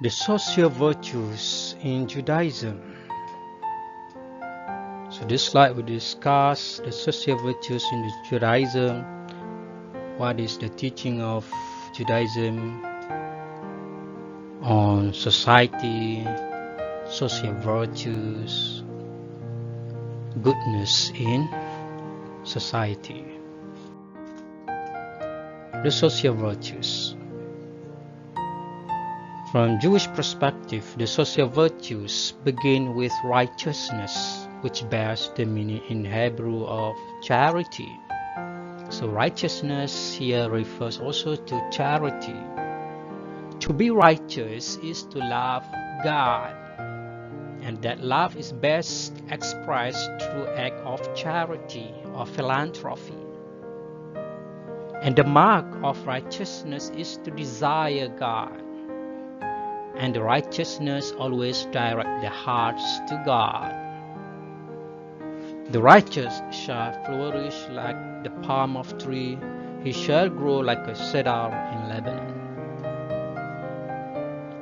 The social virtues in Judaism. So this slide will discuss the social virtues in Judaism. What is the teaching of Judaism on society, social virtues, goodness in society. The social virtues. From Jewish perspective, the social virtues begin with righteousness, which bears the meaning in Hebrew of charity. So righteousness here refers also to charity. To be righteous is to love God, and that love is best expressed through act of charity or philanthropy. And the mark of righteousness is to desire God, and the righteousness always directs the hearts to God. The righteous shall flourish like the palm of tree, he shall grow like a cedar in Lebanon.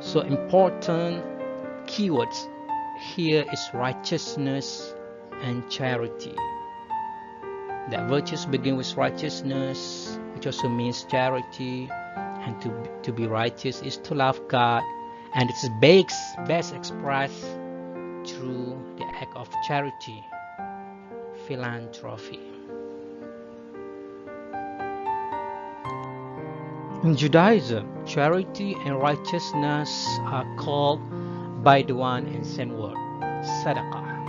So important keywords here is righteousness and charity. That virtues begin with righteousness, which also means charity, and to be righteous is to love God, and it's best expressed through the act of charity, philanthropy. In Judaism, charity and righteousness are called by the one and same word, sadaqah,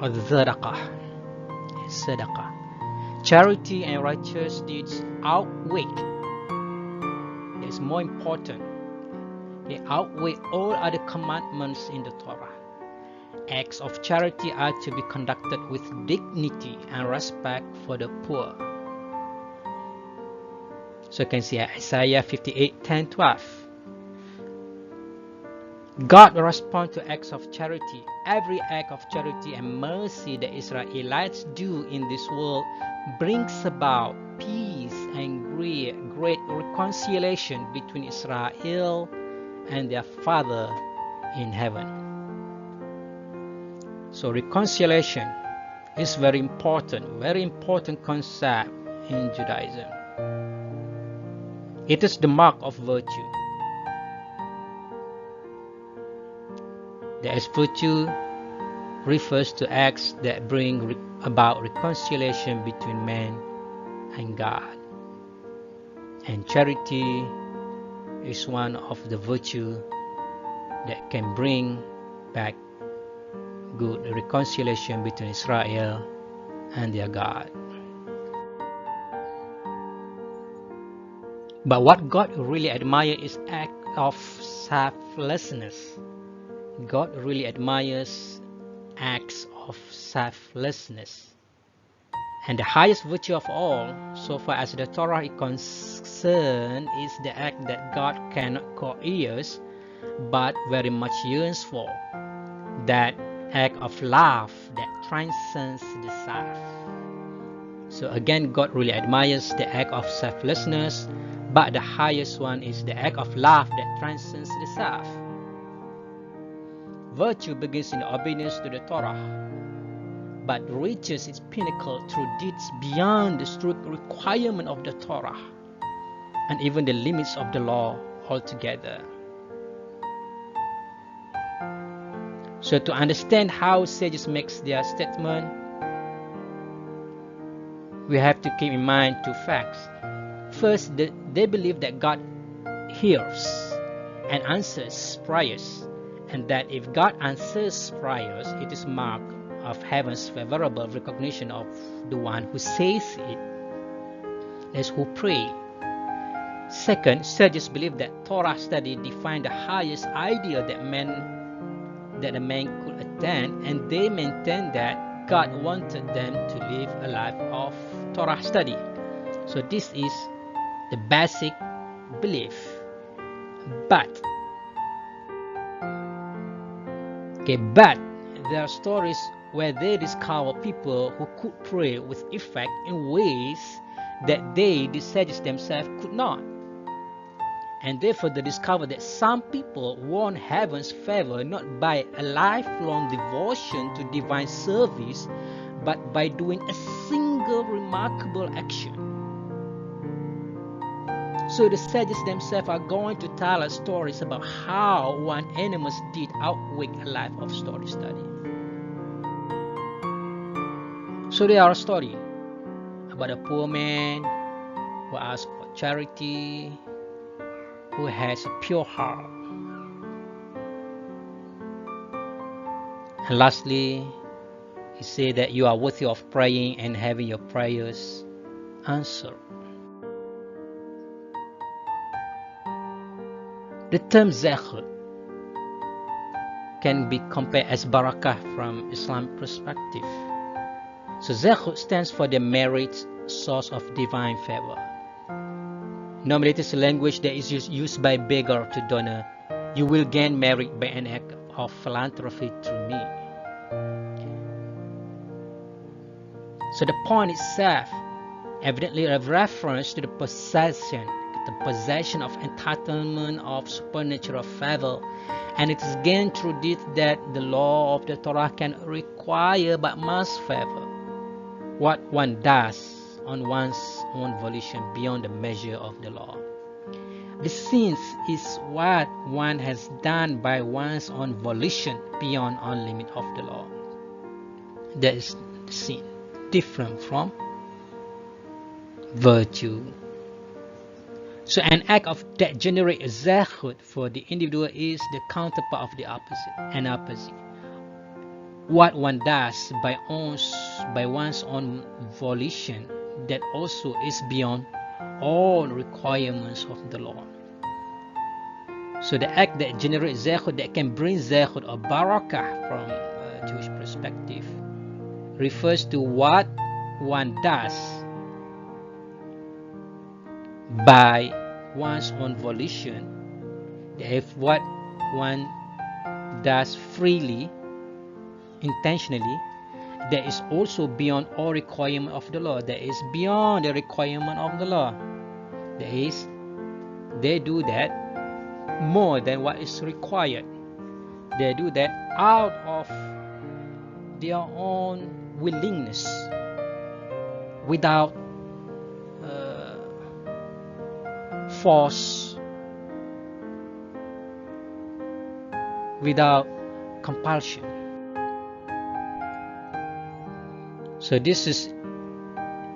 or zadaqah. Sadaqah. Charity and righteous deeds outweigh. It is more important. They outweigh all other commandments in the Torah. Acts of charity are to be conducted with dignity and respect for the poor. So you can see Isaiah 58:10-12. God responds to acts of charity. Every act of charity and mercy the Israelites do in this world brings about peace and great reconciliation between Israel and their Father in heaven. So reconciliation is very important concept in Judaism. It is the mark of virtue. The virtue refers to acts that bring about reconciliation between man and God. And charity is one of the virtues that can bring back good reconciliation between Israel and their God. But what God really admires is act of selflessness. God really admires acts of selflessness. And the highest virtue of all, so far as the Torah is concerned, is the act that God cannot coerce, but very much yearns for. That act of love that transcends the self. So again, God really admires the act of selflessness, but the highest one is the act of love that transcends the self. Virtue begins in obedience to the Torah, but reaches its pinnacle through deeds beyond the strict requirement of the Torah, and even the limits of the law altogether. So to understand how sages make their statement, we have to keep in mind two facts. First, they believe that God hears and answers prayers, and that if God answers prayers, it is mark of heaven's favorable recognition of the one who says it, as who pray. Second, sages believe that Torah study defined the highest ideal that a man could attain, and they maintain that God wanted them to live a life of Torah study. So this is the basic belief. But there are stories where they discover people who could pray with effect in ways that they, the sages themselves, could not. And they further discovered that some people won heaven's favor not by a lifelong devotion to divine service, but by doing a single remarkable action. So the sages themselves are going to tell us stories about how one enormous deed outweighed a life of story study. So there are a story about a poor man who asks for charity, who has a pure heart. And lastly, he said that you are worthy of praying and having your prayers answered. The term zahud can be compared as barakah from Islamic perspective. So zahud stands for the merit source of divine favor. Normally it is a language that is used by beggar to donor. You will gain merit by an act of philanthropy through me. So the point itself evidently a reference to the possession of entitlement of supernatural favor, and it is gained through this that the law of the Torah can require but must favor what one does on one's own volition beyond the measure of the law. The sin is what one has done by one's own volition beyond on limit of the law. That is the sin, different from virtue. So an act of that generates zahud for the individual is the counterpart of the opposite. What one does by one's own volition, that also is beyond all requirements of the law. So the act that generates zahud, that can bring zahud or barakah from a Jewish perspective, refers to what one does by one's own volition. If what one does freely, intentionally, that is also beyond all requirement of the law. That is beyond the requirement of the law. That is, they do that more than what is required. They do that out of their own willingness, without force, without compulsion. So this is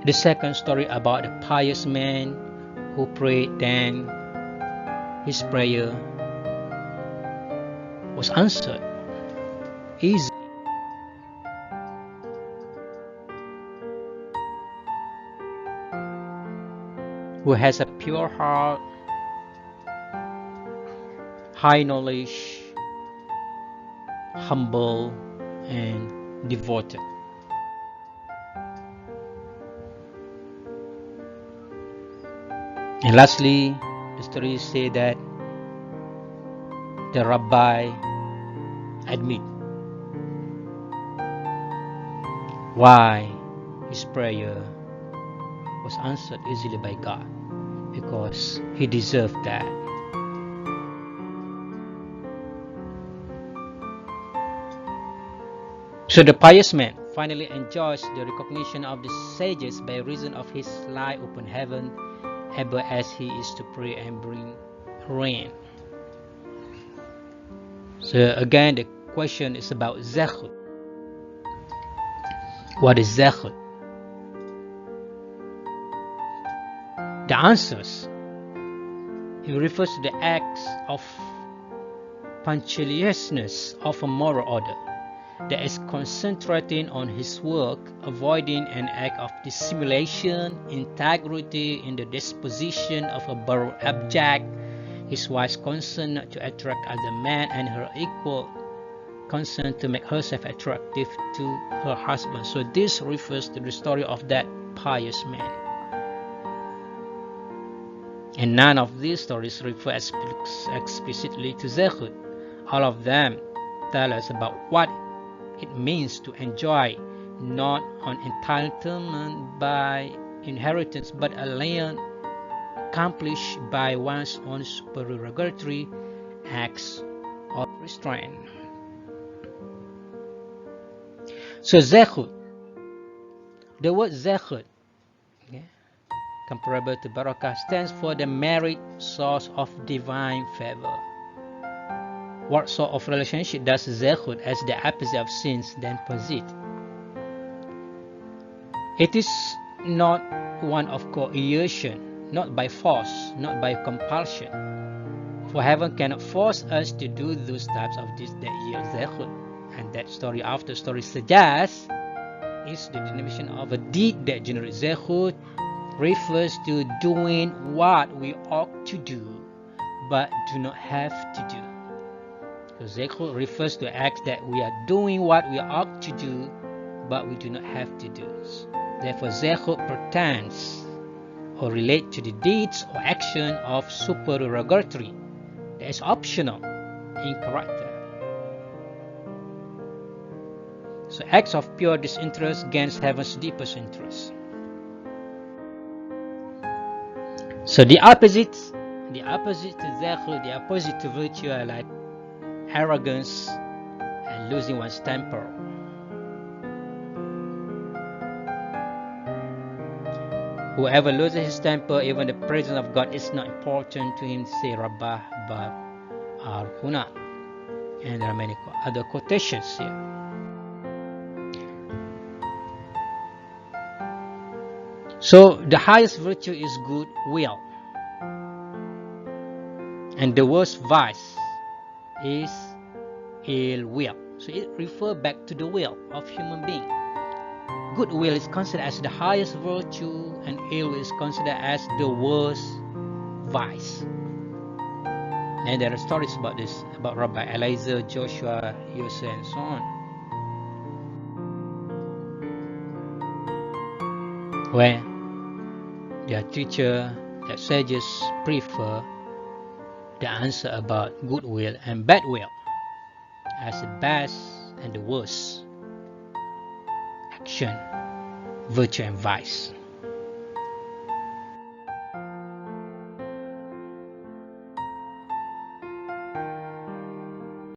the second story about the pious man who prayed, then his prayer was answered easily. Who has a pure heart, high knowledge, humble, and devoted. And lastly, the story says that the rabbi admit why his prayer was answered easily by God, because he deserved that. So the pious man finally enjoys the recognition of the sages by reason of his life open heaven, able as he is to pray and bring rain. So again, the question is about zahud. What is zahud? The answers, it refers to the acts of punctiliousness of a moral order that is concentrating on his work, avoiding an act of dissimulation, integrity in the disposition of a borrowed object, his wife's concern not to attract other men, and her equal concern to make herself attractive to her husband. So this refers to the story of that pious man. And none of these stories refer explicitly to zahud. All of them tell us about what it means to enjoy not on entitlement by inheritance, but alien accomplished by one's own supererogatory acts of restraint. So zehut, the word zehut, okay, comparable to barakah, stands for the merit source of divine favor. What sort of relationship does zehut as the opposite of sins then posit? It is not one of coercion, not by force, not by compulsion. For heaven cannot force us to do those types of deeds that yield zehut. And that story after story suggests is the denomination of a deed that generates zehut refers to doing what we ought to do but do not have to do. So zehut refers to acts that we are doing what we ought to do but we do not have to do. Therefore, zehut pertains or relate to the deeds or action of supererogatory that is optional in character. So acts of pure disinterest against heaven's deepest interest. So the opposite to zehut, the opposite to virtue are like arrogance and losing one's temper. Whoever loses his temper, even the presence of God is not important to him, say Rabbah Bab Al-Huna. And there are many other quotations here. So the highest virtue is good will. And the worst vice is ill will. So it refers back to the will of human being. Good will is considered as the highest virtue and ill will is considered as the worst vice. And there are stories about this, about Rabbi Eliezer, Joshua, Yosef, and so on. Where their teacher, their sages prefer the answer about good will and bad will as the best and the worst action, virtue and vice.